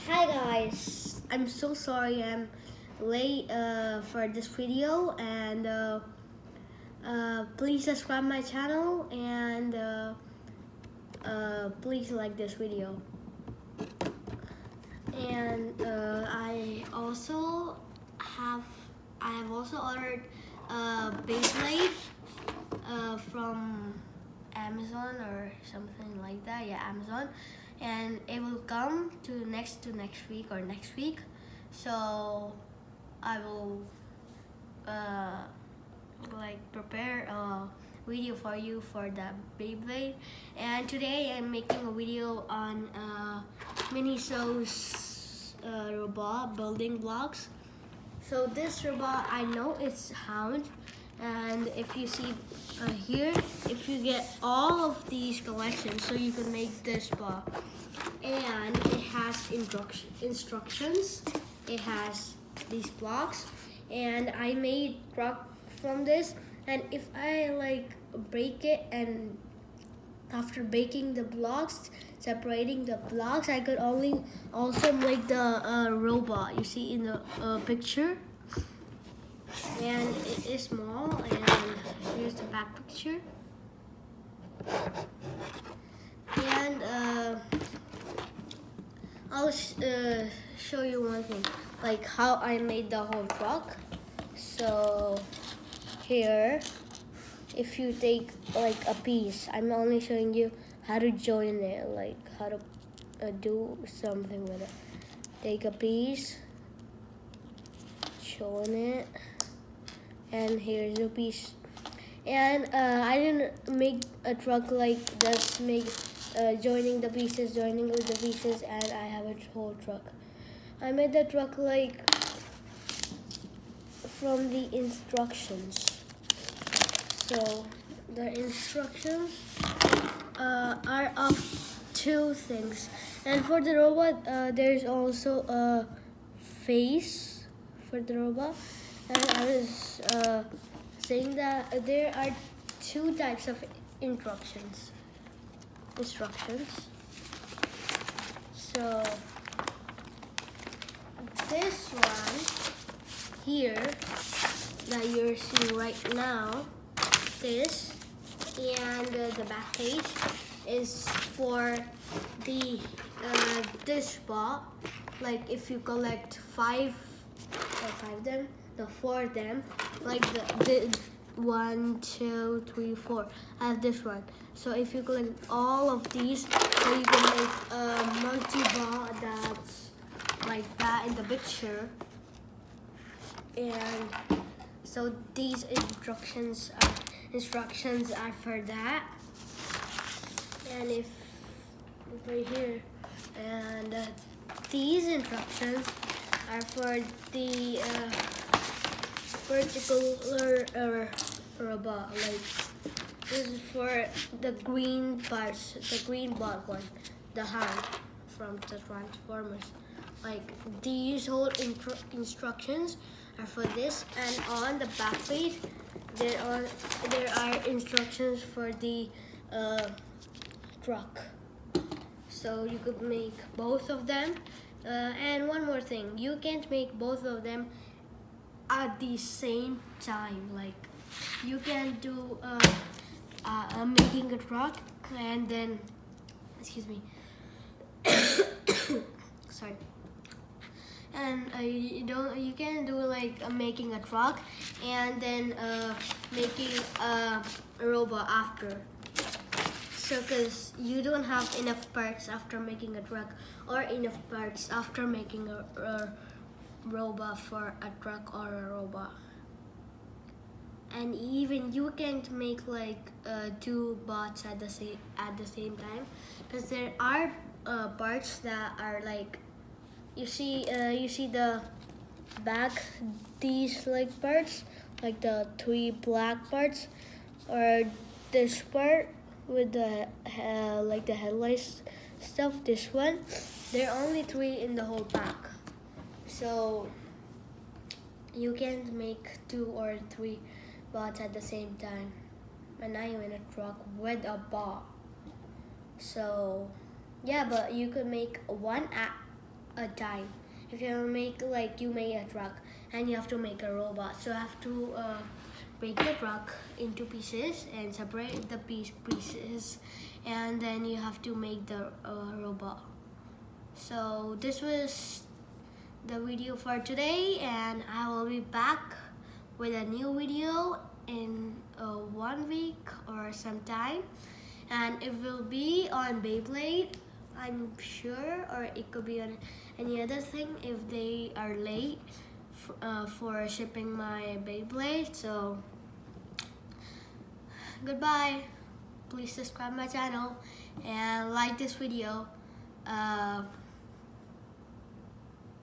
Hi guys, I'm so sorry I'm late for this video, and please subscribe my channel and please like this video. And I have also ordered Beyblade from Amazon or something like that. Yeah, Amazon, and it will come to next week or next week. So I will prepare a video for you for the Beyblade. And today I'm making a video on MINISO's robot building blocks. So this robot, I know it's Hound, and if you see here, if you get all of these collections, so you can make this bot, and it has instructions. It has these blocks, and I made truck from this. And if I break it, and after breaking the blocks, separating the blocks, I could also make the robot you see in the picture. And it is small, and here's the back picture. And I'll show you one thing, like how I made the whole truck. So here, if you take like a piece, I'm only showing you how to join it, like how to do something with it. Take a piece, join it, and here's a piece. And I didn't make a truck like this, joining the pieces, and I have a whole truck. I made the truck like from the instructions. So the instructions are of two things, and for the robot there's also a face for the robot. And I was saying that there are two types of instructions. So this one here that you're seeing right now, this, and the back page is for the this bot. Like if you collect four of them, like the 1, 2, 3, 4. I have this one. So if you collect all of these, so you can make a multi-bot that's like that in the picture. And so these instructions are for that. And if right here, and these instructions are for the particular robot. Like this is for the green parts, the green bot one, the Hound from the Transformers. Like these whole instructions are for this. And on the back page, there are instructions for the truck. So you could make both of them. And one more thing, you can't make both of them at the same time. Like you can do making a truck, and then sorry. And you can do like making a truck and then making a robot after. So because you don't have enough parts after making a truck, or enough parts after making a robot for a truck or a robot. And even you can't make like two bots at the same time, because there are parts that are like you see the back, these like parts, like the three black parts, or this part with the like the headlights stuff. This one, there are only three in the whole pack. So you can't make 2 or 3 bots at the same time. And I'm in a truck with a bot. So yeah, but you could make one a time. If you make like you make a truck and you have to make a robot, so you have to break the truck into pieces and separate the pieces, and then you have to make the robot. So this was the video for today, and I will be back with a new video in 1 week or sometime, and it will be on Beyblade, I'm sure, or it could be on any other thing if they are late for shipping my Beyblade. So goodbye. Please subscribe my channel and like this video.